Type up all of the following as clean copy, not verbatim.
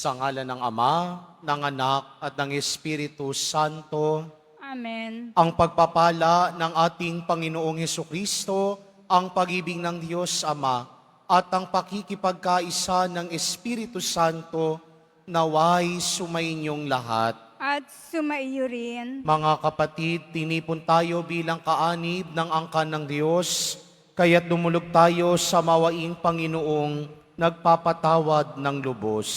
Sa ngalan ng Ama, ng Anak, at ng Espiritu Santo, Amen. ang pagpapala ng ating Panginoong Hesukristo, ang pag-ibig ng Diyos Ama, at ang pakikipagkaisa ng Espiritu Santo, naway sumainyong lahat. At sumaiyo rin. Mga kapatid, tinipon tayo bilang kaanib ng angkan ng Diyos, kaya't dumulog tayo sa mawaing Panginoong nagpapatawad ng lubos.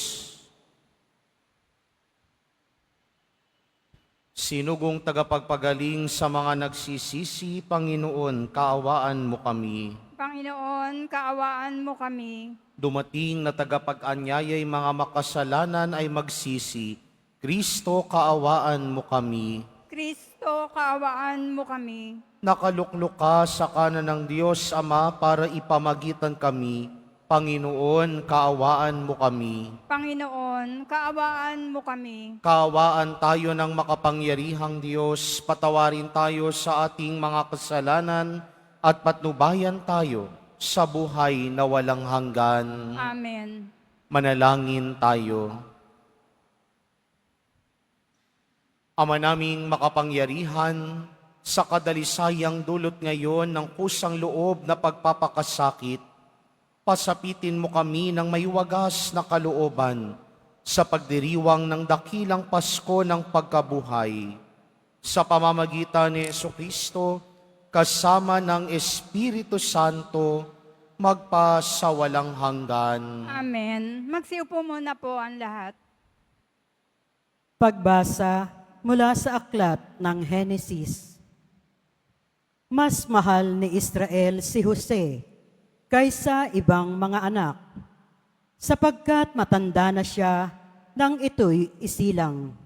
Sinugong tagapagpagaling sa mga nagsisisi, Panginoon, kaawaan mo kami. Panginoon, kaawaan mo kami. Dumating na tagapag-anyaya'y mga makasalanan ay magsisi. Kristo, kaawaan mo kami. Kristo, kaawaan mo kami. Nakaluklok ka sa kanan ng Diyos Ama para ipamagitan kami. Panginoon, kaawaan mo kami. Panginoon, kaawaan mo kami. Kaawaan tayo ng makapangyarihang Diyos, patawarin tayo sa ating mga kasalanan at patnubayan tayo sa buhay na walang hanggan. Amen. Manalangin tayo. Ama naming makapangyarihan, sa kadalisayang dulot ngayon ng kusang loob na pagpapakasakit, pasapitin mo kami ng may wagas na kalooban sa pagdiriwang ng dakilang Pasko ng pagkabuhay. Sa pamamagitan ni Jesucristo, kasama ng Espiritu Santo, magpasawalang hanggan. Amen. Magsiupo muna po ang lahat. Pagbasa mula sa aklat ng Henesis. Mas mahal ni Israel si Jose kaysa ibang mga anak, sapagkat matanda na siya nang ito'y isilang.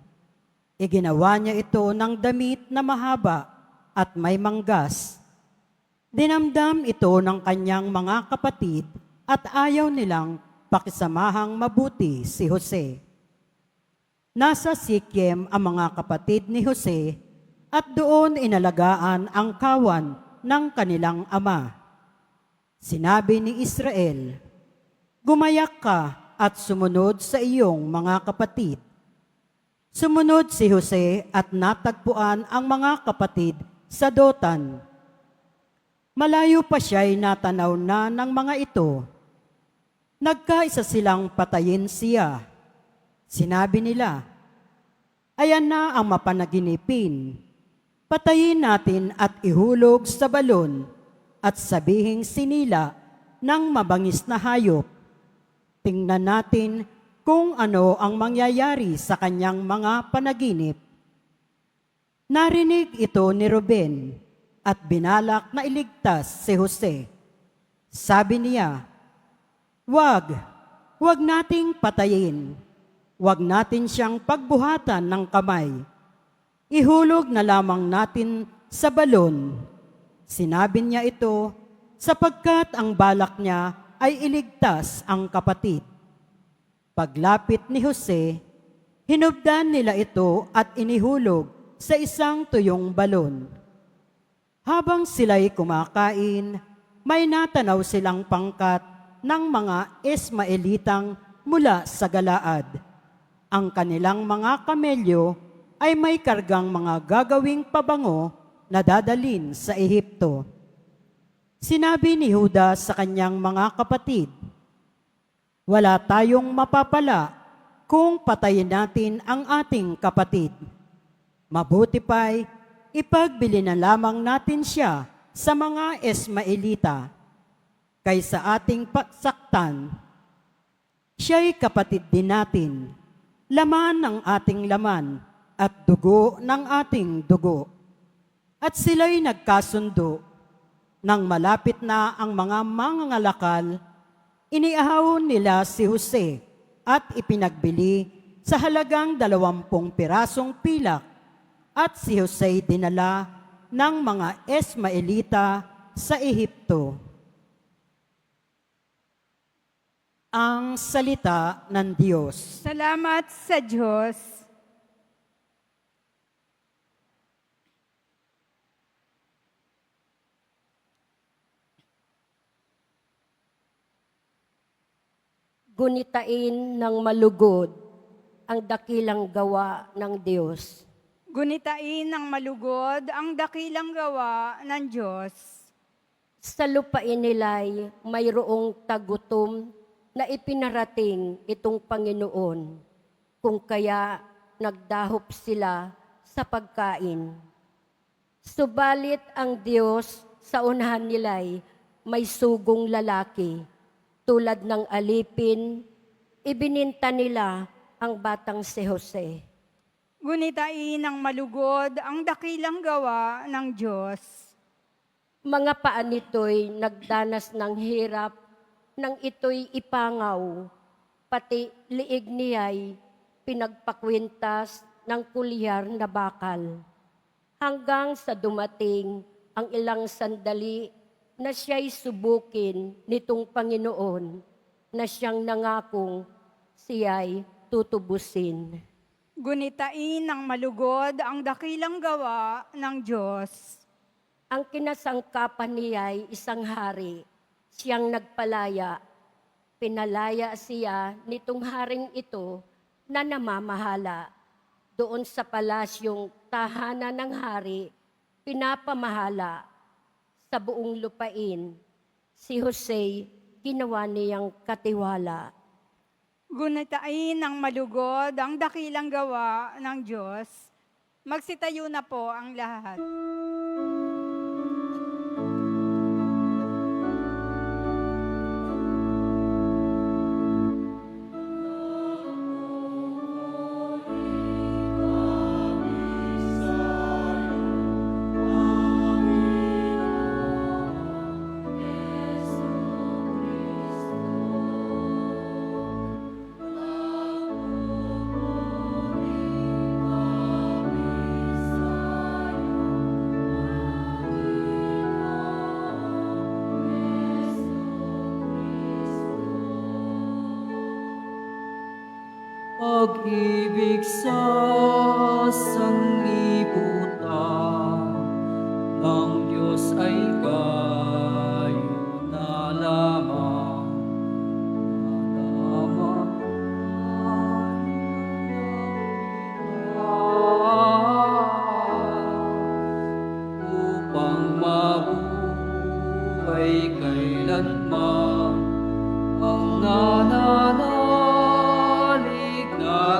Iginawa niya ito ng damit na mahaba at may manggas. Dinamdam ito ng kanyang mga kapatid at ayaw nilang pakisamahang mabuti si Jose. Nasa Sikem ang mga kapatid ni Jose at doon inalagaan ang kawan ng kanilang ama. Sinabi ni Israel, "Gumayak ka at sumunod sa iyong mga kapatid." Sumunod si Jose at natagpuan ang mga kapatid sa Dotan. Malayo pa siya'y natanaw na ng mga ito. Nagkaisa silang patayin siya. Sinabi nila, "Ayan na ang mapanaginipin. Patayin natin at ihulog sa balon at sabihing sinila ng mabangis na hayop. Tingnan natin kung ano ang mangyayari sa kanyang mga panaginip." Narinig ito ni Ruben at binalak na iligtas si Jose. Sabi niya, Huwag nating patayin. Huwag natin siyang pagbuhatan ng kamay. Ihulog na lamang natin sa balon." Sinabi niya ito sapagkat ang balak niya ay iligtas ang kapatid. Paglapit ni Jose, hinubdan nila ito at inihulog sa isang tuyong balon. Habang sila'y kumakain, may natanaw silang pangkat ng mga Ismaelitang mula sa Galaad. Ang kanilang mga kamelyo ay may kargang mga gagawing pabango na dadalin sa Ehipto. Sinabi ni Judas sa kanyang mga kapatid, "Wala tayong mapapala kung patayin natin ang ating kapatid. Mabuti pa'y ipagbili na lamang natin siya sa mga Ismaelita kaysa ating pagsaktan. Siya'y kapatid din natin, laman ng ating laman at dugo ng ating dugo." At sila'y nagkasundo. Nang malapit na ang mga mangangalakal, iniahon nila si Jose at ipinagbili sa halagang 20 pirasong pilak, at si Jose dinala ng mga Ismaelita sa Ehipto. Ang salita ng Diyos. Salamat sa Diyos. Gunitain ng malugod ang dakilang gawa ng Diyos. Gunitain ng malugod ang dakilang gawa ng Diyos. Sa lupain nila'y mayroong tagutom na ipinarating itong Panginoon, kung kaya nagdahop sila sa pagkain. Subalit ang Diyos sa unahan nila'y may sugong lalaki, tulad ng alipin, ibininta nila ang batang si Jose. Gunitain ng malugod ang dakilang gawa ng Diyos. Mga paa nito'y nagdanas ng hirap nang ito'y ipangaw, pati liig niya'y pinagpakwintas ng kulyar na bakal. Hanggang sa dumating ang ilang sandali na siya'y subukin nitong Panginoon na siyang nangakong siya'y tutubusin. Gunitain ng malugod ang dakilang gawa ng Diyos. Ang kinasangkapan niya'y isang hari, siyang nagpalaya. Pinalaya siya nitong haring ito na namamahala. Doon sa palasyong tahanan ng hari, pinapamahala sa buong lupain. Si Jose, ginawa niyang katiwala. Gunitain ng malugod ang dakilang gawa ng Diyos. Magsitayo na po ang lahat. Pag-ibig sa sanglibutan ng Diyos ay kayo na lamang. Upang mabuhay kailanman ang nananalig na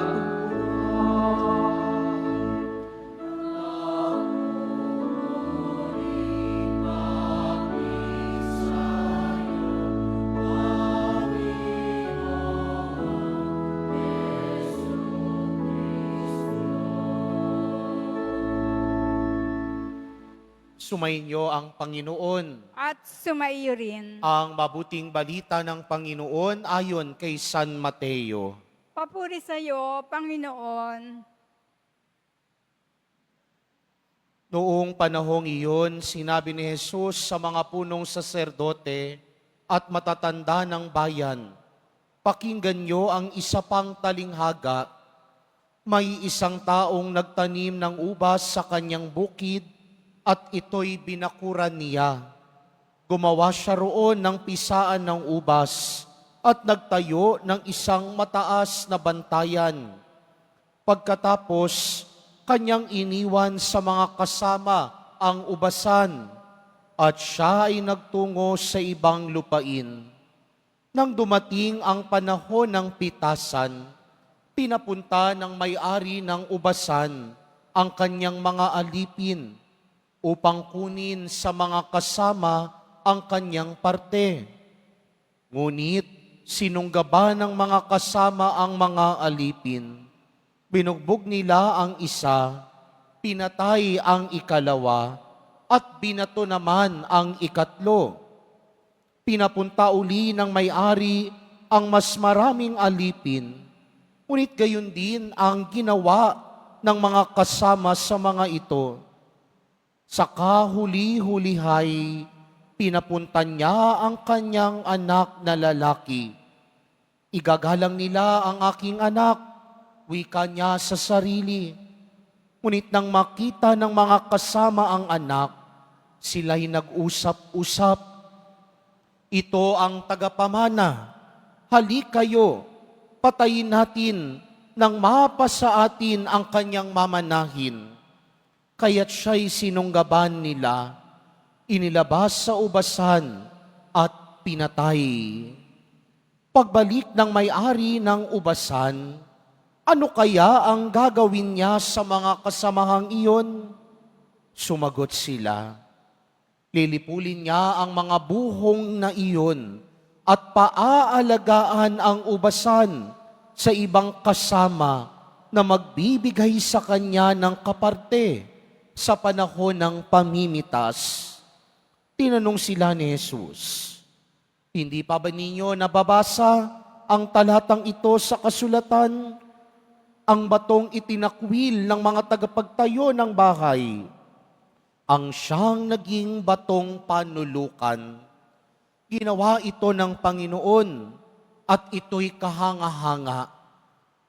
Sumainyo ang Panginoon. At sumaiyo rin. Ang mabuting balita ng Panginoon ayon kay San Mateo. Papuri sa iyo, Panginoon. Noong panahong iyon, sinabi ni Jesus sa mga punong saserdote at matatanda ng bayan, "Pakinggan niyo ang isa pang talinghaga. May isang taong nagtanim ng ubas sa kanyang bukid at ito'y binakuran niya. Gumawa siya roon ng pisaan ng ubas at nagtayo ng isang mataas na bantayan. Pagkatapos, kanyang iniwan sa mga kasama ang ubasan at siya ay nagtungo sa ibang lupain. Nang dumating ang panahon ng pitasan, pinapunta ng may-ari ng ubasan ang kanyang mga alipin upang kunin sa mga kasama ang kanyang parte. Ngunit sinunggaba ng mga kasama ang mga alipin. Binugbog nila ang isa, pinatay ang ikalawa, at binato naman ang ikatlo. Pinapunta uli ng may-ari ang mas maraming alipin, ngunit gayon din ang ginawa ng mga kasama sa mga ito. Sa kahuli-hulihay, pinapunta niya ang kanyang anak na lalaki. Igagalang nila ang aking anak, wika niya sa sarili. Ngunit nang makita ng mga kasama ang anak, sila'y nag-usap-usap. Ito ang tagapamana. Halik kayo, patayin natin nang mapa sa atin ang kanyang mamanahin. Kaya't siya'y sinunggaban nila, inilabas sa ubasan at pinatay. Pagbalik ng may-ari ng ubasan, ano kaya ang gagawin niya sa mga kasamahang iyon? Sumagot sila, lilipulin niya ang mga buhong na iyon at paaalagaan ang ubasan sa ibang kasama na magbibigay sa kanya ng kaparte sa panahon ng pamimitas. Tinanong sila ni Jesus, hindi pa ba ninyo nababasa ang talatang ito sa kasulatan? Ang batong itinakwil ng mga tagapagtayo ng bahay, ang siyang naging batong panulukan. Ginawa ito ng Panginoon at ito'y kahanga-hanga.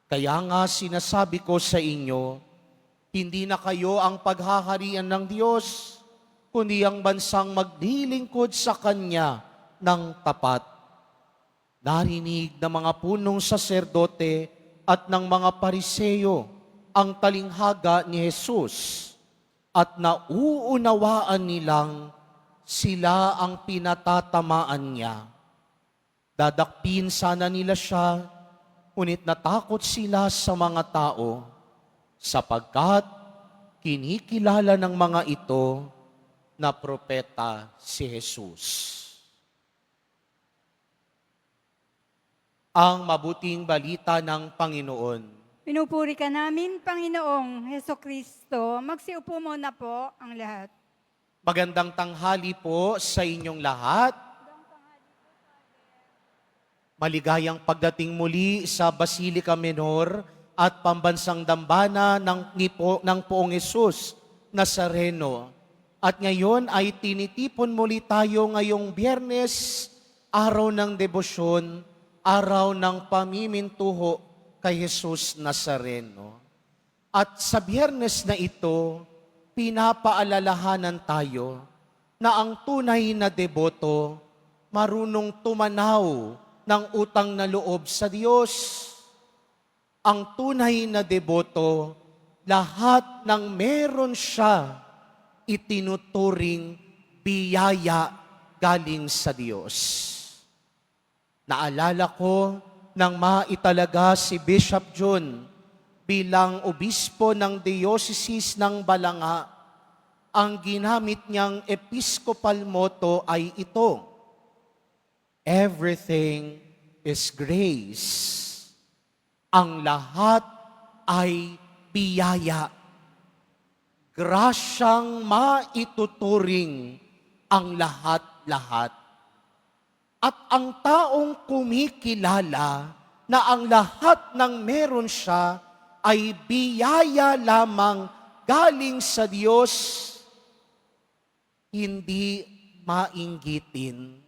Kaya nga sinasabi ko sa inyo, hindi na kayo ang paghaharian ng Diyos, kundi ang bansang maglilingkod sa Kanya ng tapat. Narinig ng mga punong saserdote at ng mga pariseyo ang talinghaga ni Jesus at nauunawaan nilang sila ang pinatatamaan niya. Dadakpin sana nila siya, ngunit natakot sila sa mga tao sapagkat kinikilala ng mga ito na propeta si Jesus. Ang mabuting balita ng Panginoon. Pinupuri ka namin, Panginoong Heso Kristo. Magsiupo muna po ang lahat. Magandang tanghali po sa inyong lahat. Maligayang pagdating muli sa Basilica Menor at Pambansang Dambana ng Poong Hesus Nazareno. At ngayon ay tinitipon muli tayo ngayong Biyernes, araw ng debosyon, araw ng pamimintuho kay Jesus Nazareno. At sa Biyernes na ito, pinapaalalahanan tayo na ang tunay na deboto marunong tumanaw ng utang na loob sa Diyos. Ang tunay na deboto, lahat ng meron siya, itinuturing biyaya galing sa Diyos. Naalala ko nang maitalaga si Bishop John bilang obispo ng Diocese ng Balanga, ang ginamit niyang episcopal motto ay ito, everything is grace. Ang lahat ay biyaya. Grasyang maituturing ang lahat-lahat. At ang taong kumikilala na ang lahat ng meron siya ay biyaya lamang galing sa Diyos, hindi mainggitin,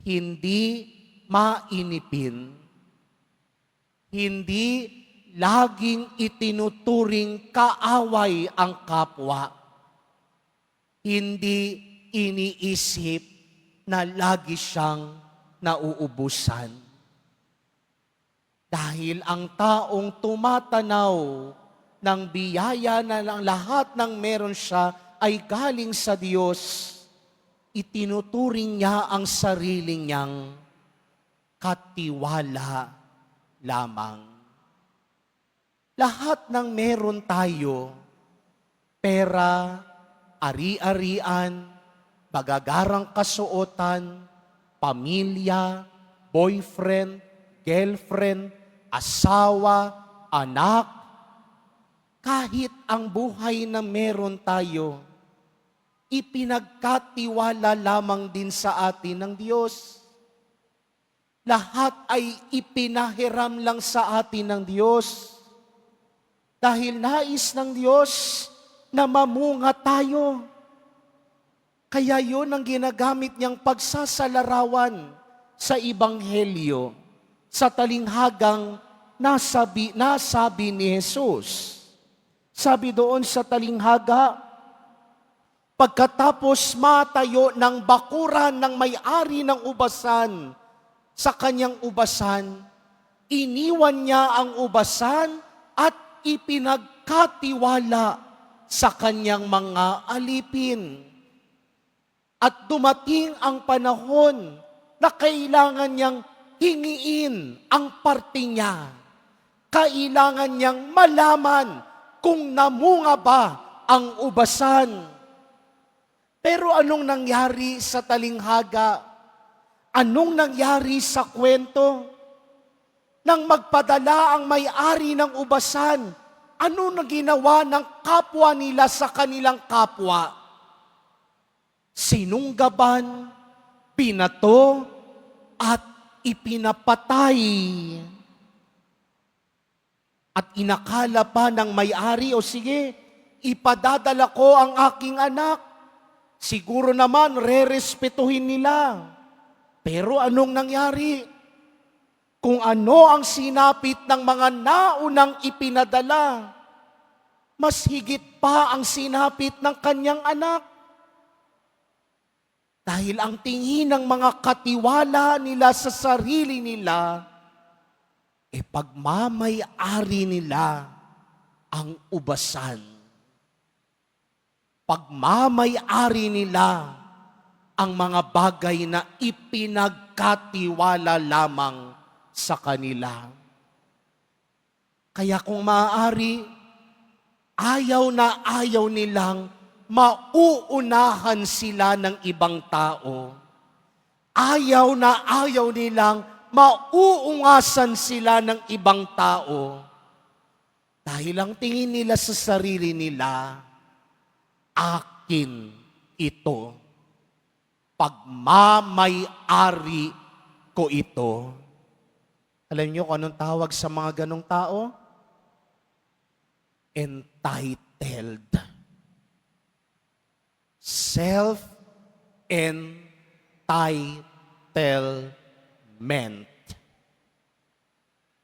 hindi mainipin, hindi laging itinuturing kaaway ang kapwa, hindi iniisip na lagi siyang nauubusan. Dahil ang taong tumatanaw ng biyaya na lang lahat ng meron siya ay galing sa Diyos, itinuturing niya ang sarili niyang katiwala lamang. Lahat ng meron tayo, pera, ari-arian, bagagarang kasuotan, pamilya, boyfriend, girlfriend, asawa, anak, kahit ang buhay na meron tayo, ipinagkatiwala lamang din sa atin ng Diyos. Lahat ay ipinahiram lang sa atin ng Diyos. Dahil nais ng Diyos na mamunga tayo. Kaya yun ang ginagamit niyang pagsasalarawan sa Ebanghelyo, sa talinghagang nasabi ni Jesus. Sabi doon sa talinghaga, pagkatapos matayo ng bakuran ng may-ari ng ubasan sa kanyang ubasan, iniwan niya ang ubasan at ipinagkatiwala sa kanyang mga alipin. At dumating ang panahon na kailangan niyang hingiin ang parte niya. Kailangan niyang malaman kung namunga ba ang ubasan. Pero anong nangyari sa talinghaga? Anong nangyari sa kwento? Nang magpadala ang may-ari ng ubasan, ano na ginawa ng kapwa nila sa kanilang kapwa? Sinunggaban, pinato, at ipinapatay. At inakala pa ng may-ari, o sige, ipadadala ko ang aking anak. Siguro naman, rerespetuhin nila. Pero anong nangyari? Kung ano ang sinapit ng mga naunang ipinadala, mas higit pa ang sinapit ng kanyang anak. Dahil ang tingin ng mga katiwala nila sa sarili nila, pagmamay-ari nila ang ubasan. Pagmamay-ari nila ang mga bagay na ipinagkatiwala lamang sa kanila. Kaya kung maaari, ayaw na ayaw nilang mauunahan sila ng ibang tao. Ayaw na ayaw nilang mauungasan sila ng ibang tao. Dahil ang tingin nila sa sarili nila, akin ito. Pagmamay-ari ko ito. Alam niyo kung anong tawag sa mga ganong tao? Entitled. Self-entitlement.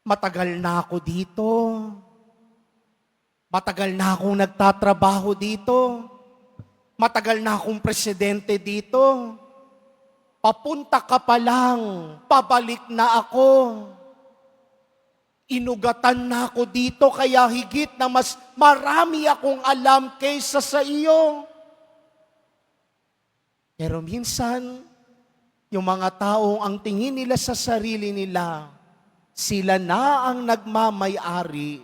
Matagal na ako dito. Matagal na akong nagtatrabaho dito. Matagal na akong presidente dito. Papunta ka pa lang, pabalik na ako. Inugatan na ako dito, kaya higit na mas marami akong alam kaysa sa iyo. Pero minsan, yung mga taong ang tingin nila sa sarili nila, sila na ang nagmamay-ari,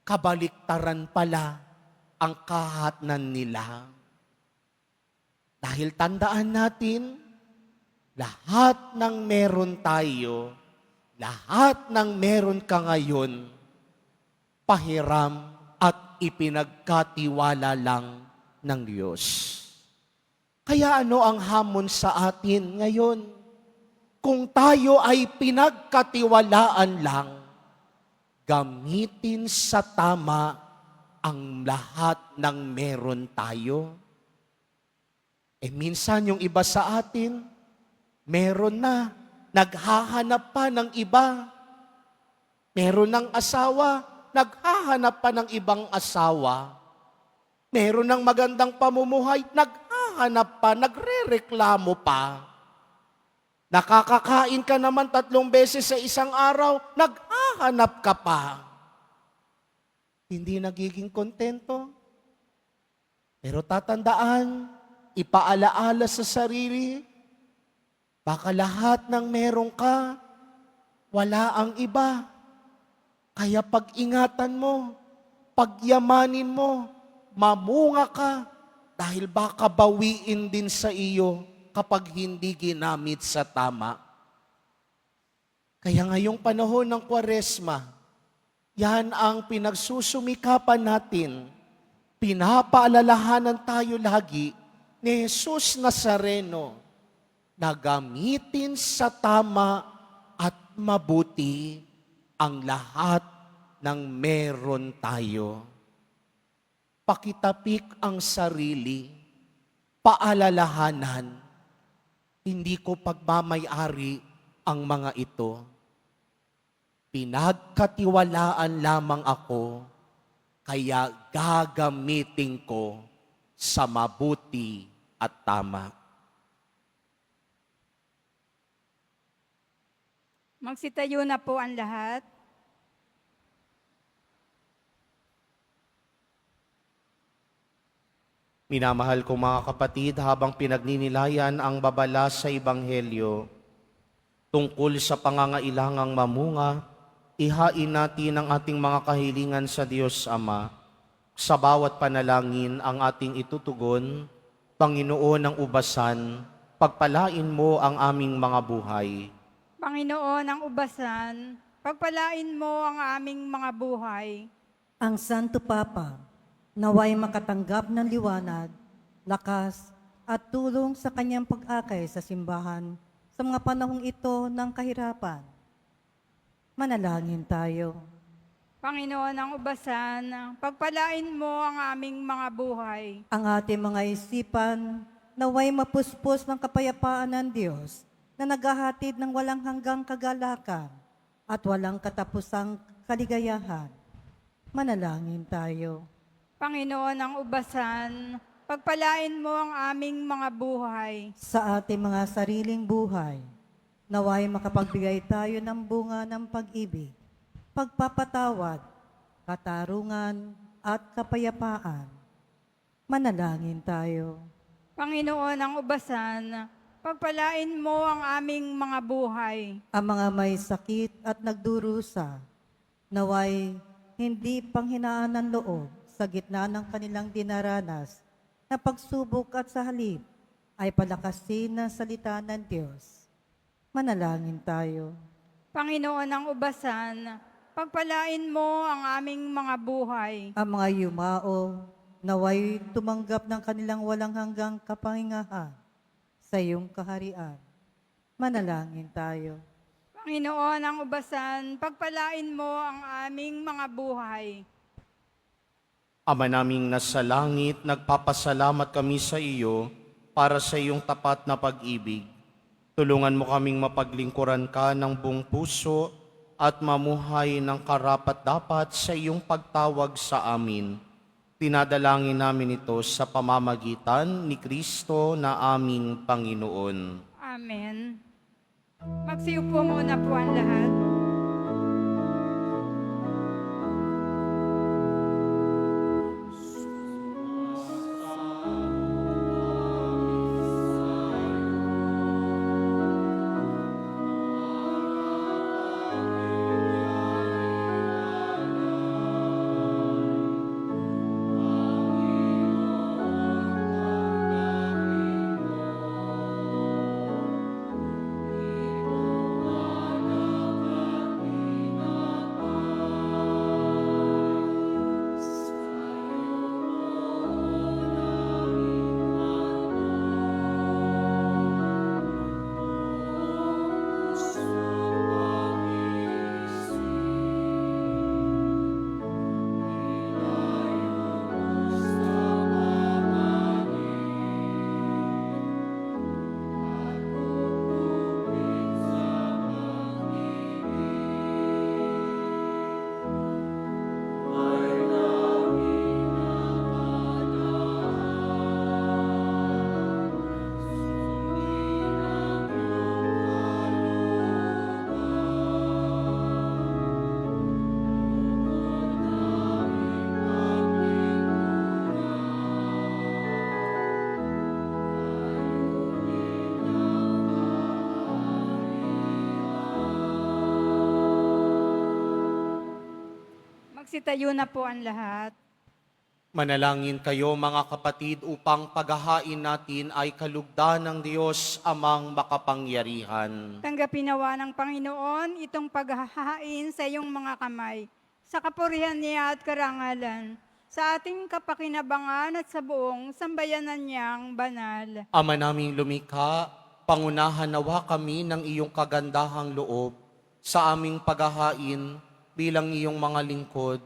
kabaliktaran pala ang kahatnan nila. Dahil tandaan natin, lahat ng meron tayo, lahat ng meron ka ngayon, pahiram at ipinagkatiwala lang ng Diyos. Kaya ano ang hamon sa atin ngayon? Kung tayo ay pinagkatiwalaan lang, gamitin sa tama ang lahat ng meron tayo. Minsan yung iba sa atin, meron na, naghahanap pa ng iba. Meron ng asawa, naghahanap pa ng ibang asawa. Meron ng magandang pamumuhay, naghahanap pa, nagrereklamo pa. Nakakakain ka naman 3 beses sa isang araw, naghahanap ka pa. Hindi nagiging kontento. Pero tatandaan, ipaalaala sa sarili, baka lahat ng meron ka, wala ang iba. Kaya pag-ingatan mo, pagyamanin mo, mamunga ka, dahil baka bawiin din sa iyo kapag hindi ginamit sa tama. Kaya ngayong panahon ng Kwaresma, yan ang pinagsusumikapan natin. Pinapaalalahanan tayo lagi ni Jesus Nazareno na gamitin sa tama at mabuti ang lahat ng meron tayo. Pakitapik ang sarili, paalalahanan, hindi ko pagmamay-ari ang mga ito. Pinagkatiwalaan lamang ako, kaya gagamitin ko sa mabuti at tama. Magsitayo na po ang lahat. Minamahal kong mga kapatid, habang pinagninilayan ang babala sa Ebanghelyo tungkol sa pangangailangang mamunga, ihain natin ang ating mga kahilingan sa Diyos Ama. Sa bawat panalangin ang ating itutugon, Panginoon ng ubasan, pagpalain mo ang aming mga buhay. Panginoon ng ubasan, pagpalain mo ang aming mga buhay. Ang Santo Papa, naway makatanggap ng liwanag, lakas at tulong sa kanyang pag-akay sa simbahan sa mga panahong ito ng kahirapan. Manalangin tayo. Panginoon ng ubasan, pagpalain mo ang aming mga buhay. Ang ating mga isipan, naway mapuspos ng kapayapaan ng Diyos na naghahatid ng walang hanggang kagalakan at walang katapusang kaligayahan. Manalangin tayo. Panginoon ng ubasan, pagpalain mo ang aming mga buhay. Sa ating mga sariling buhay, naway makapagbigay tayo ng bunga ng pag-ibig, pagpapatawad, katarungan, at kapayapaan. Manalangin tayo. Panginoon ng ubasan, pagpalain mo ang aming mga buhay. Ang mga may sakit at nagdurusa, naway hindi panghinaan ng loob sa gitna ng kanilang dinaranas na pagsubok at sa halip ay palakasin ng salita ng Diyos. Manalangin tayo. Panginoon ng ubasan, pagpalain mo ang aming mga buhay. Ang mga yumao, naway tumanggap ng kanilang walang hanggang kapangingahan sa iyong kaharian. Manalangin tayo. Panginoon ng ubasan, pagpalain mo ang aming mga buhay. Ama naming nasa langit, nagpapasalamat kami sa iyo para sa iyong tapat na pag-ibig. Tulungan mo kaming mapaglingkuran ka ng buong puso at mamuhay ng karapat-dapat sa iyong pagtawag sa amin. Tinadalangin namin ito sa pamamagitan ni Kristo na aming Panginoon. Amen. Magsiupo muna po ang lahat. Magsitayo na po ang lahat. Manalangin kayo mga kapatid upang paghahain natin ay kalugdan ng Diyos amang makapangyarihan. Tanggapin nawa ng Panginoon itong paghahain sa iyong mga kamay, sa kapurihan niya at karangalan, sa ating kapakinabangan at sa buong sambayanan niyang banal. Ama naming lumikha, pangunahan nawa kami ng iyong kagandahang loob sa aming paghahain bilang iyong mga lingkod,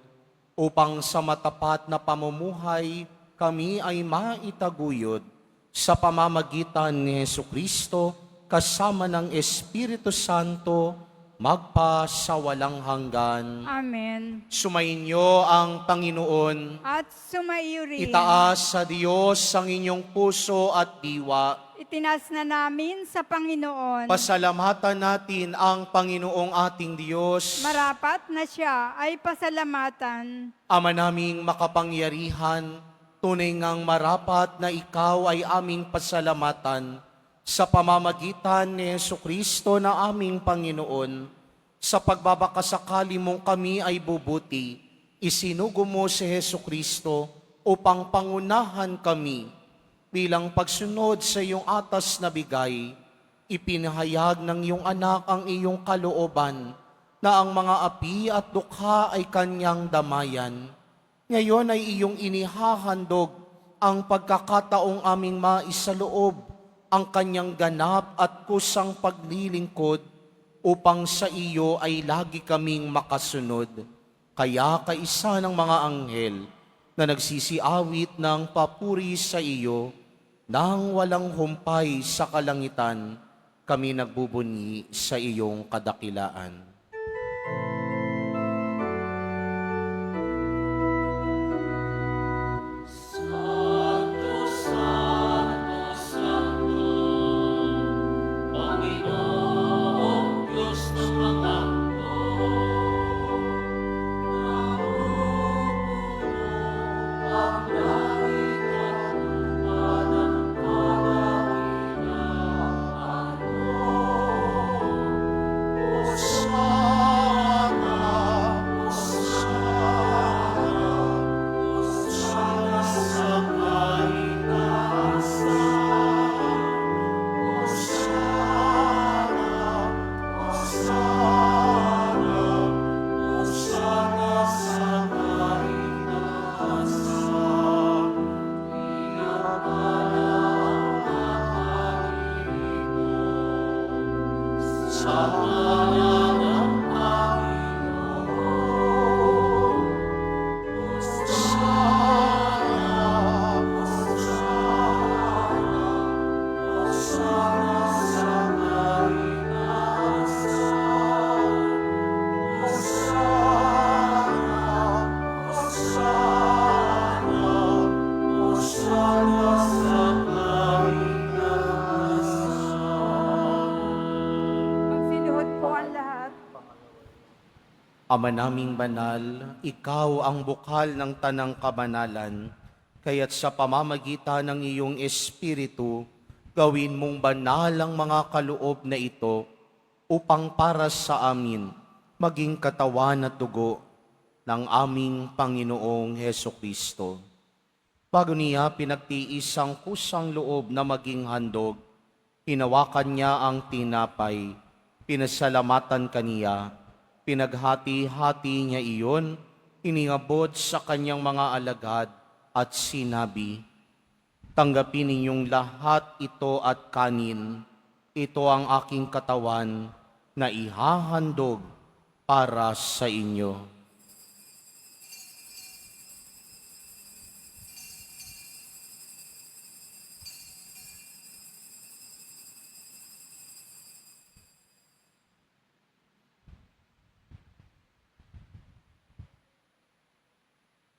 upang sa matapat na pamumuhay kami ay maitaguyod sa pamamagitan ni Jesucristo kasama ng Espiritu Santo magpa sa walang hanggan. Amen. Sumainyo ang Panginoon. At sumaiyo rin. Itaas sa Diyos ang inyong puso at diwa. Itinas na namin sa Panginoon. Pasalamatan natin ang Panginoong ating Diyos. Marapat na siya ay pasalamatan. Ama naming makapangyarihan, tunay ngang marapat na ikaw ay aming pasalamatan sa pamamagitan ni Jesucristo na aming Panginoon. Sa pagbabakasakali mong kami ay bubuti, isinugo mo si Jesucristo upang pangunahan kami. Bilang pagsunod sa iyong atas na bigay, ipinahayag ng iyong anak ang iyong kalooban na ang mga api at dukha ay kanyang damayan. Ngayon ay iyong inihahandog ang pagkakataong aming maisaloob ang kanyang ganap at kusang paglilingkod upang sa iyo ay lagi kaming makasunod. Kaya kaisa ng mga anghel na nagsisiawit ng papuri sa iyo, nang walang humpay sa kalangitan, kami nagbubunyi sa iyong kadakilaan. Magsiluhod po ang lahat. Ama naming banal, ikaw ang bukal ng tanang kabanalan, kaya't sa pamamagitan ng iyong Espiritu, gawin mong banal ang mga kaloob na ito upang para sa amin maging katawan at dugo ng aming Panginoong Hesukristo. Bago niya pinagtiis ang kusang loob na maging handog, hinawakan niya ang tinapay, pinasalamatan kaniya, pinaghati-hati niya iyon, iningabot sa kanyang mga alagad at sinabi, "Tanggapin ninyong lahat ito at kanin, ito ang aking katawan na ihahandog para sa inyo."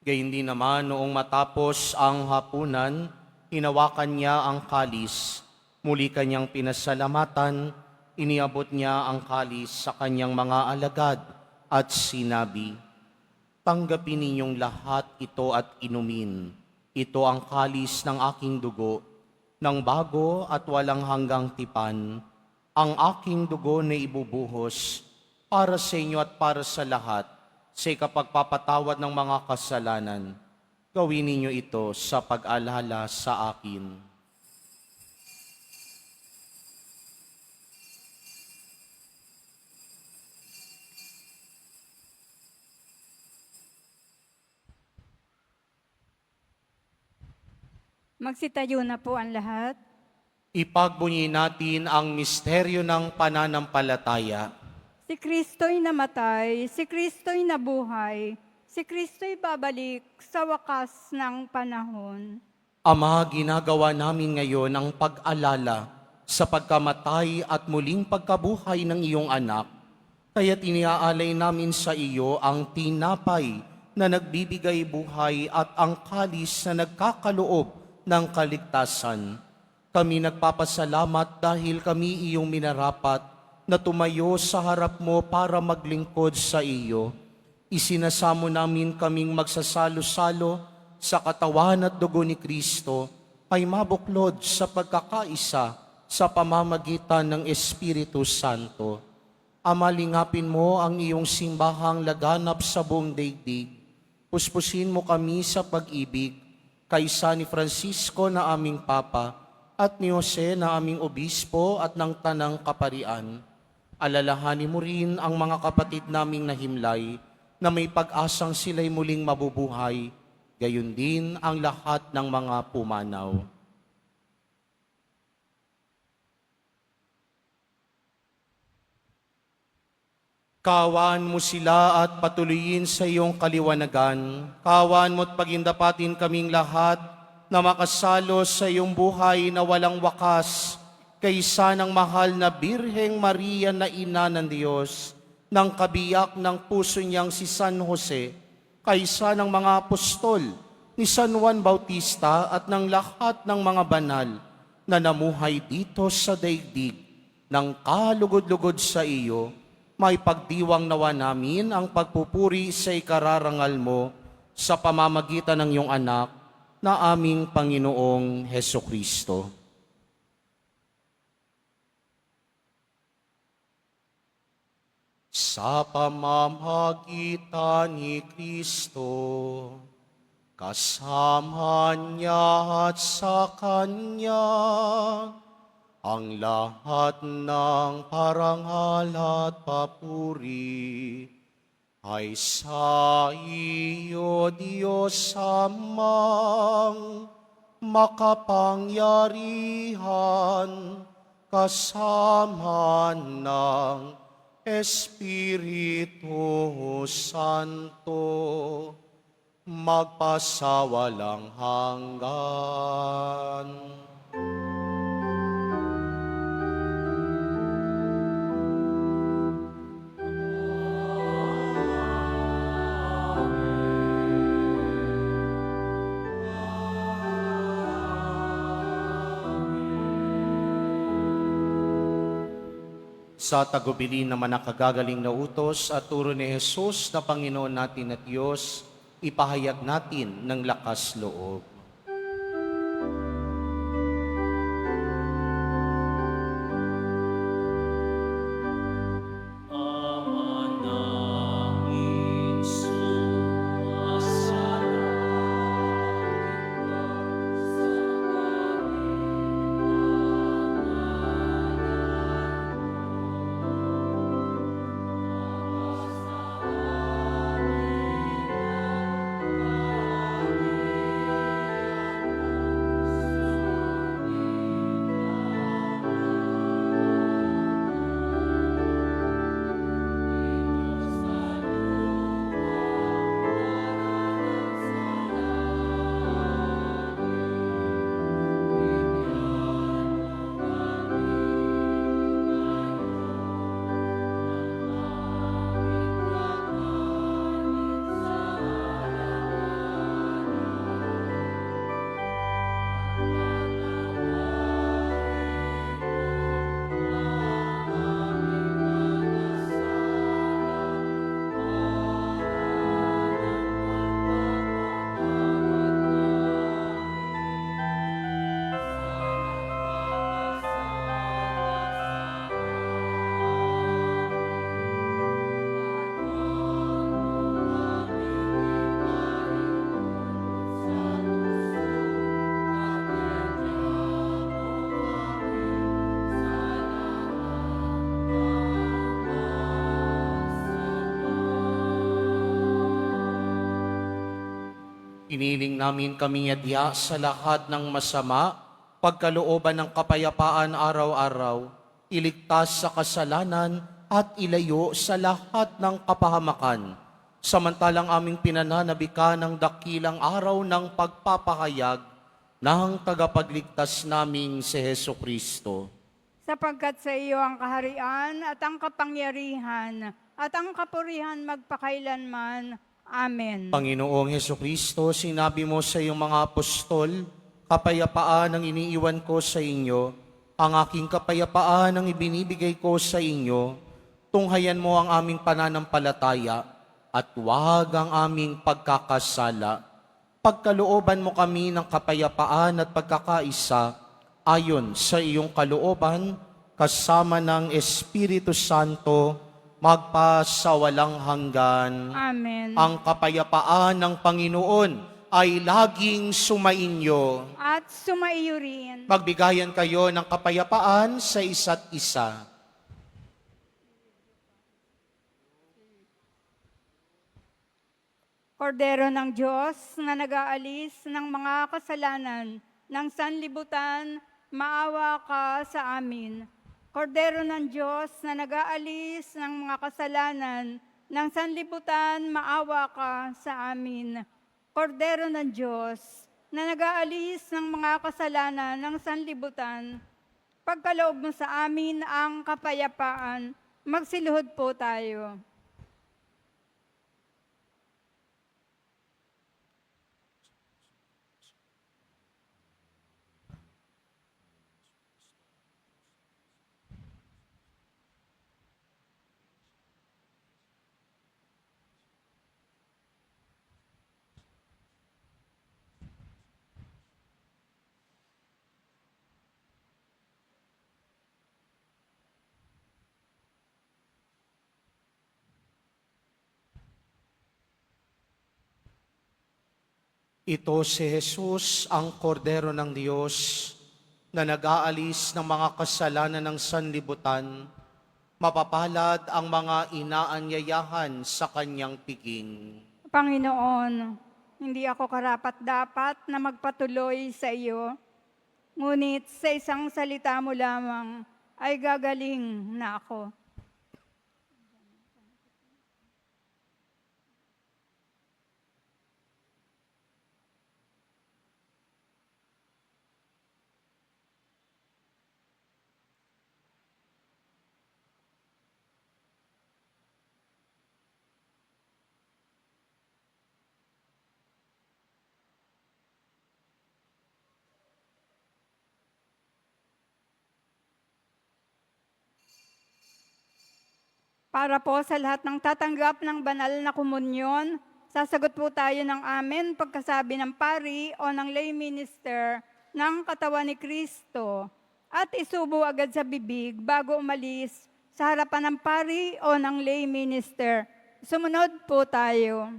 Gayun din naman noong matapos ang hapunan, hinawakan niya ang kalis, muli kanyang pinasalamatan, iniabot niya ang kalis sa kanyang mga alagad at sinabi, "Tanggapin ninyong lahat ito at inumin. Ito ang kalis ng aking dugo, ng bago at walang hanggang tipan, ang aking dugo na ibubuhos para sa inyo at para sa lahat, sa ikapagpapatawad ng mga kasalanan. Gawin ninyo ito sa pag-alala sa akin." Magsitayo na po ang lahat. Ipagbunyi natin ang misteryo ng pananampalataya. Si Kristo'y namatay, si Kristo'y nabuhay, si Kristo'y babalik sa wakas ng panahon. Ama, ginagawa namin ngayon ang pag-alala sa pagkamatay at muling pagkabuhay ng iyong anak. Kaya't iniaalay namin sa iyo ang tinapay na nagbibigay buhay at ang kalis na nagkakaloob ng kaligtasan. Kami nagpapasalamat dahil kami iyong minarapat na tumayo sa harap mo para maglingkod sa iyo. Isinasamo namin kaming magsasalo-salo sa katawan at dugo ni Kristo ay mabuklod sa pagkakaisa sa pamamagitan ng Espiritu Santo. Amalingapin mo ang iyong simbahang laganap sa buong daigdig. Puspusin mo kami sa pag-ibig, kaysa ni Francisco na aming Papa at ni Jose na aming Obispo at ng Tanang Kaparian. Alalahanin mo rin ang mga kapatid naming nahimlay na may pag-asang sila'y muling mabubuhay, gayon din ang lahat ng mga pumanaw. Kawan mo sila at patuloyin sa iyong kaliwanagan. Kawan mo't pagindapatin kaming lahat na makasalo sa iyong buhay na walang wakas kaysa ng mahal na Birheng Maria na ina ng Diyos, ng kabiyak ng puso niyang si San Jose, kaysa ng mga apostol ni San Juan Bautista at ng lahat ng mga banal na namuhay dito sa daigdig ng kalugod-lugod sa iyo. May pagdiwang nawa namin ang pagpupuri sa ikararangal mo sa pamamagitan ng iyong anak na aming Panginoong Hesukristo. Sa pamamagitan ni Kristo, kasama niya at sa Kanya, ang lahat ng parangal at papuri ay sa iyo, Diyos Amang makapangyarihan, kasama ng Espiritu Santo, magpasawalang hanggan. Sa tagubilin naman nakagagaling na utos at turo ni Jesus na Panginoon natin at Diyos, ipahayag natin ng lakas loob. Iniling namin kami yadya sa lahat ng masama, pagkalooban ng kapayapaan araw-araw, iligtas sa kasalanan at ilayo sa lahat ng kapahamakan. Samantalang aming pinananabikan ng dakilang araw ng pagpapahayag ng tagapagligtas naming si Hesukristo. Sapagkat sa iyo ang kaharian at ang kapangyarihan at ang kapurihan magpakailanman. Amen. Panginoong Heso Kristo, sinabi mo sa iyong mga apostol, kapayapaan ang iniiwan ko sa inyo, ang aking kapayapaan ang ibinibigay ko sa inyo, tunghayan mo ang aming pananampalataya at huwag ang aming pagkakasala. Pagkalooban mo kami ng kapayapaan at pagkakaisa, ayon sa iyong kalooban, kasama ng Espiritu Santo, magpasawalang hanggan. Amen. Ang kapayapaan ng Panginoon ay laging sumainyo. At sumaiyo rin. Magbigayan kayo ng kapayapaan sa isa't isa. Kordero ng Diyos na nag-aalis ng mga kasalanan ng sanlibutan, maawa ka sa amin. Kordero ng Diyos na nag-aalis ng mga kasalanan ng sanlibutan, maawa ka sa amin. Kordero ng Diyos na nag-aalis ng mga kasalanan ng sanlibutan, pagkaloob mo sa amin ang kapayapaan. Magsiluhod po tayo. Ito si Jesus, ang kordero ng Diyos, na nag-aalis ng mga kasalanan ng sanlibutan. Mapapalad ang mga inaanyayahan sa kanyang piging. Panginoon, hindi ako karapat-dapat na magpatuloy sa iyo, ngunit sa isang salita mo lamang ay gagaling na ako. Para po sa lahat ng tatanggap ng banal na komunyon, sasagot po tayo ng amen pagkasabi ng pari o ng lay minister ng katawan ni Kristo at isubo agad sa bibig bago umalis sa harapan ng pari o ng lay minister. Sumunod po tayo.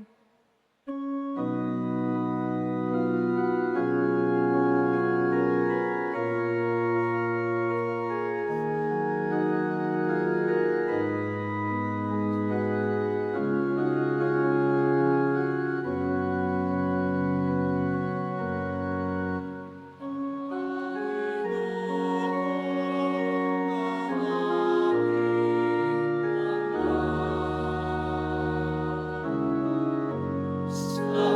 Sa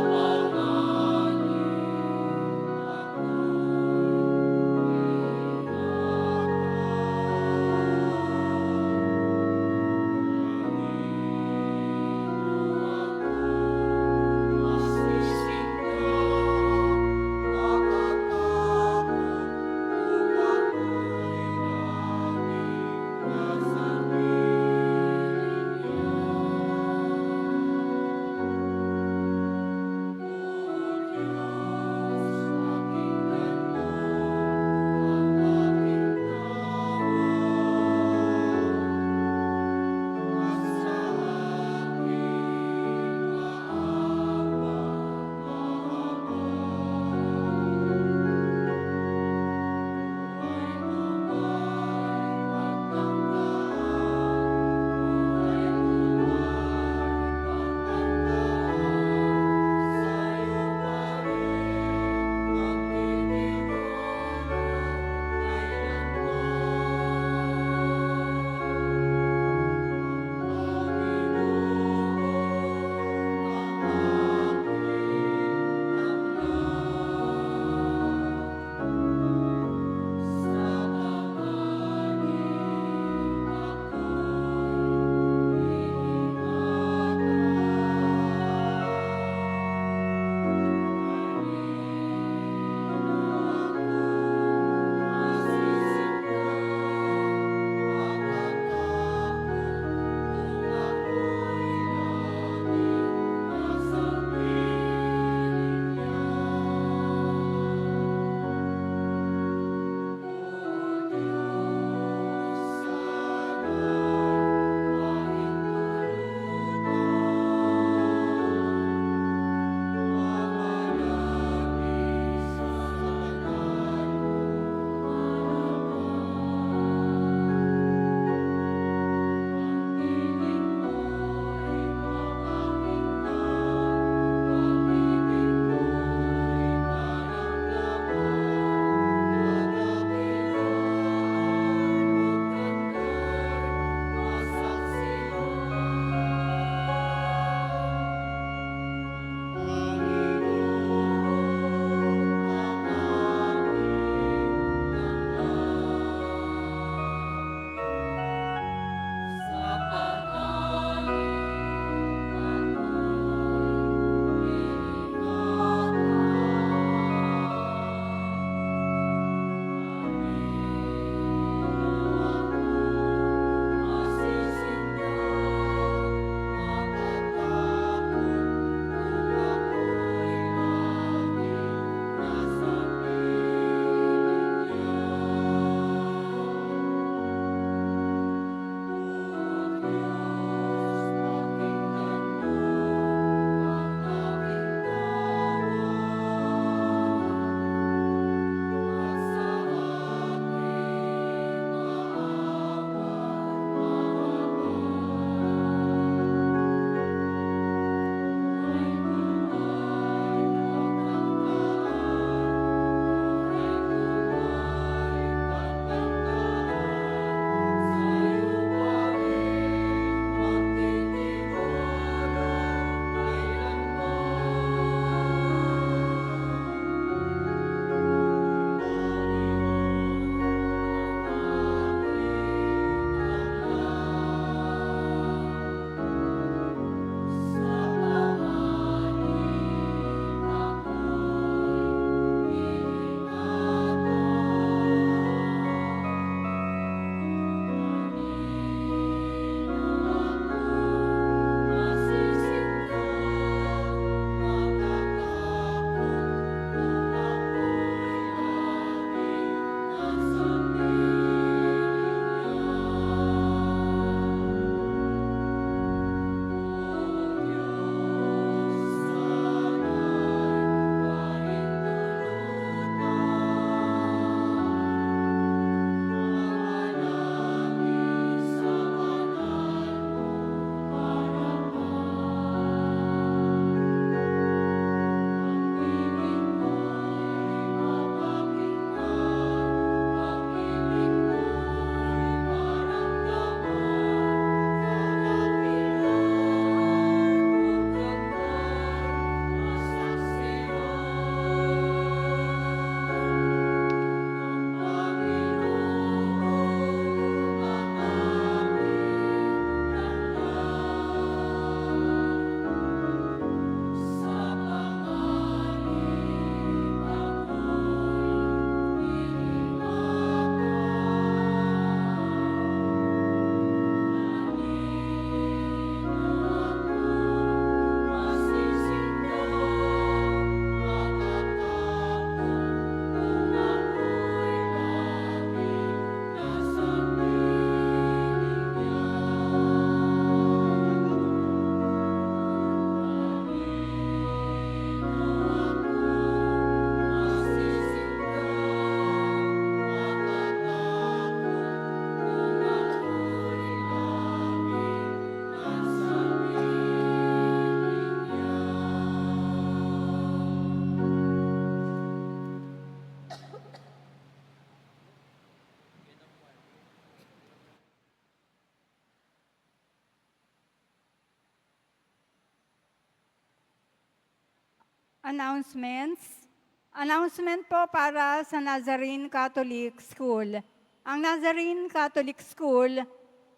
Announcements. Announcement po para sa Nazarene Catholic School. Ang Nazarene Catholic School,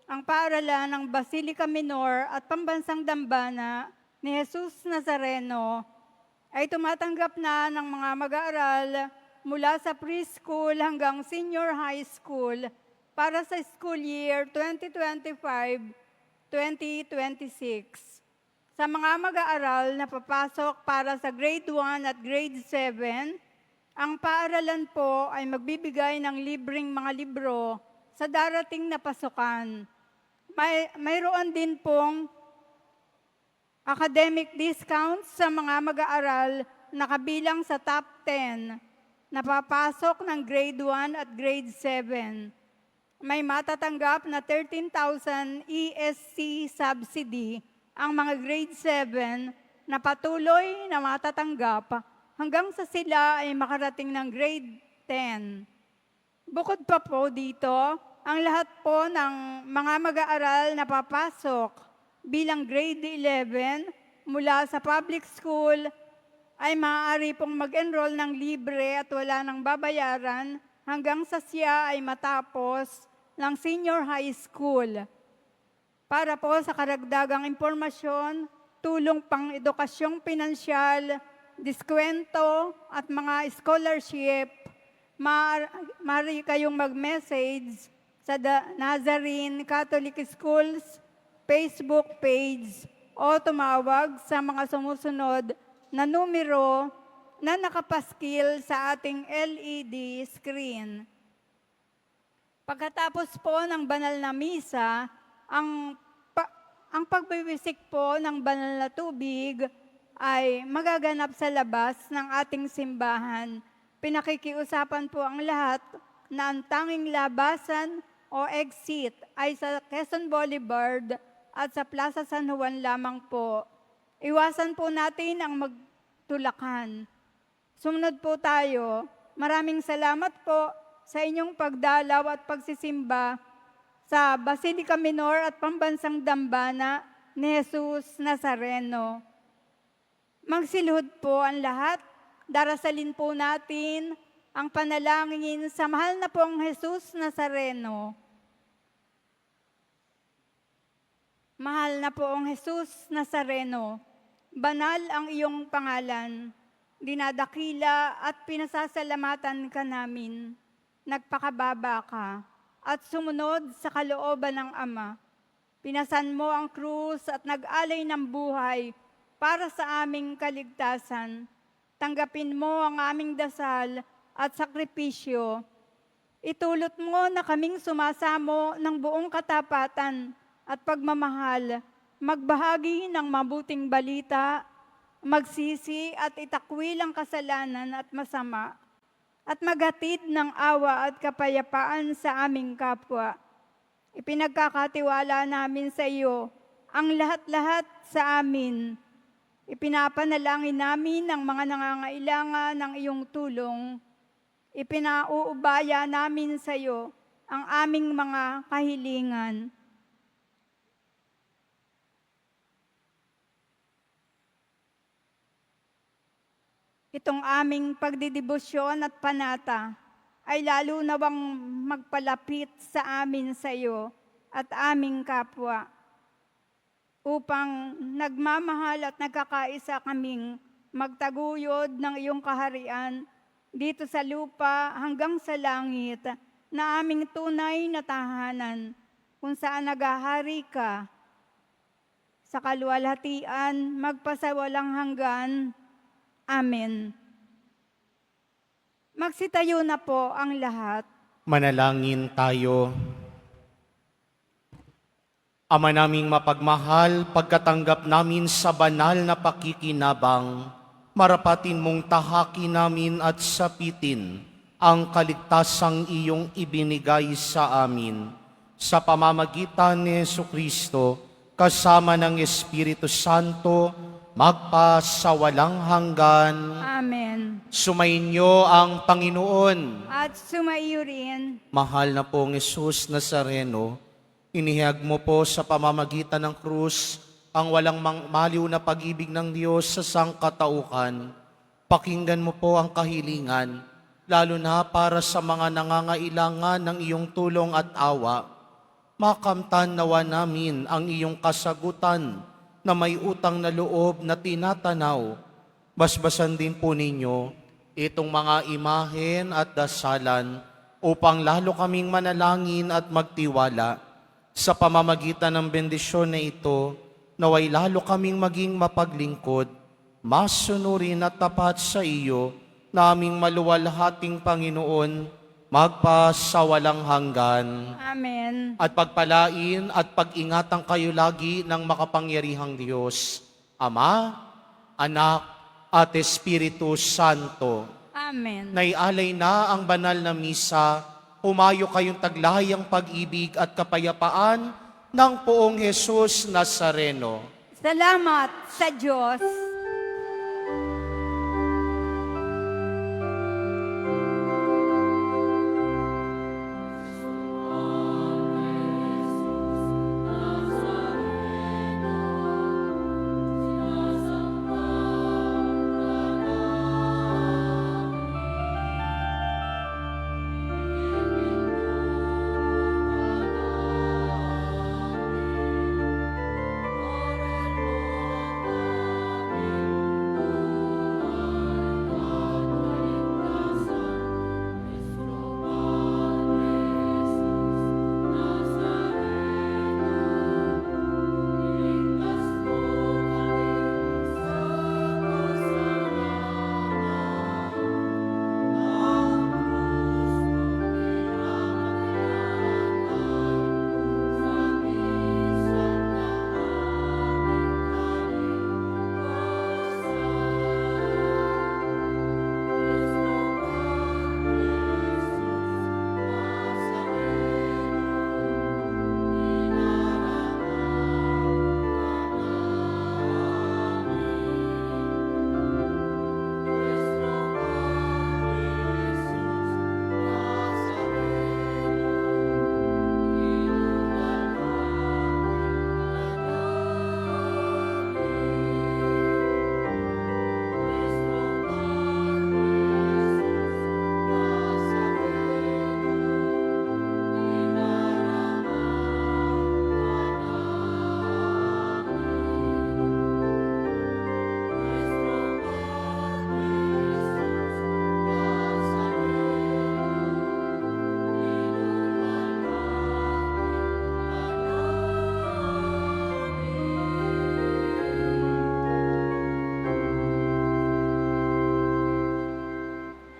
ang paaralan ng Basilica Minor at Pambansang Dambana ni Jesus Nazareno, ay tumatanggap na ng mga mag-aaral mula sa preschool hanggang senior high school para sa school year 2025-2026. Sa mga mag-aaral na papasok para sa grade 1 at grade 7, ang paaralan po ay magbibigay ng libreng mga libro sa darating na pasukan. Mayroon din pong academic discounts sa mga mag-aaral na kabilang sa top 10 na papasok ng grade 1 at grade 7. May matatanggap na 13,000 ESC subsidy ang mga grade 7 na patuloy na matatanggap hanggang sa sila ay makarating ng grade 10. Bukod pa po dito, ang lahat po ng mga mag-aaral na papasok bilang grade 11 mula sa public school ay maaari pong mag-enroll ng libre at wala nang babayaran hanggang sa siya ay matapos ng senior high school. Para po sa karagdagang impormasyon, tulong pang edukasyong pinansyal, diskwento at mga scholarship, maaari kayong mag-message sa Nazarene Catholic Schools Facebook page o tumawag sa mga sumusunod na numero na nakapaskil sa ating LED screen. Pagkatapos po ng banal na misa, ang pagbibisik po ng banal na tubig ay magaganap sa labas ng ating simbahan. Pinakikiusapan po ang lahat na ang tanging labasan o exit ay sa Quezon Boulevard at sa Plaza San Juan lamang po. Iwasan po natin ang magtulakan. Sumunod po tayo. Maraming salamat po sa inyong pagdalaw at pagsisimba sa Basilica Minor at Pambansang Dambana ni Jesus Nazareno. Magsilhod po ang lahat. Darasalin po natin ang panalangin sa mahal na pong Jesus Nazareno. Mahal na poong Jesus Nazareno, banal ang iyong pangalan, dinadakila at pinasasalamatan ka namin. Nagpakababa ka at sumunod sa kalooban ng Ama. Pinasan mo ang krus at nag-alay ng buhay para sa aming kaligtasan. Tanggapin mo ang aming dasal at sakripisyo. Itulot mo na kaming sumasamo ng buong katapatan at pagmamahal, magbahagi ng mabuting balita, magsisi at itakwil ang kasalanan at masama, at maghatid ng awa at kapayapaan sa aming kapwa. Ipinagkakatiwala namin sa iyo ang lahat-lahat sa amin. Ipinapanalangin namin ang mga nangangailangan ng iyong tulong. Ipinauubaya namin sa iyo ang aming mga kahilingan. Itong aming pagdidibusyon at panata ay lalo nawang magpalapit sa amin sa iyo at aming kapwa upang nagmamahal at nagkakaisa kaming magtaguyod ng iyong kaharian dito sa lupa hanggang sa langit na aming tunay na tahanan kung saan naghahari ka sa kaluwalhatian magpasawalang hanggan. Amen. Magsitayo na po ang lahat. Manalangin tayo. Ama naming mapagmahal, pagkatanggap namin sa banal na pakikinabang, marapatin mong tahaki namin at sapitin ang kaligtasang iyong ibinigay sa amin. Sa pamamagitan ni Jesucristo, kasama ng Espiritu Santo, magpasawalang hanggan. Amen. Sumainyo ang Panginoon. At sumaiyo rin. Mahal na pong Jesus Nazareno, inihag mo po sa pamamagitan ng krus ang walang maliw na pag-ibig ng Diyos sa sangkatauhan. Pakinggan mo po ang kahilingan, lalo na para sa mga nangangailangan ng iyong tulong at awa. Makamtan nawa namin ang iyong kasagutan na may utang na loob na tinatanaw. Basbasan din po ninyo itong mga imahen at dasalan upang lalo kaming manalangin at magtiwala. Sa pamamagitan ng bendisyon na ito, naway lalo kaming maging mapaglingkod, masunurin at tapat sa iyo, naming maluwalhating Panginoon, magpasawalang hanggan. Amen. At pagpalain at pag-ingatan kayo lagi ng makapangyarihang Diyos, Ama, Anak, at Espiritu Santo. Amen. Naialay na ang banal na misa, humayo kayong taglayang pag-ibig at kapayapaan ng Poong Jesus Nazareno. Salamat sa Diyos.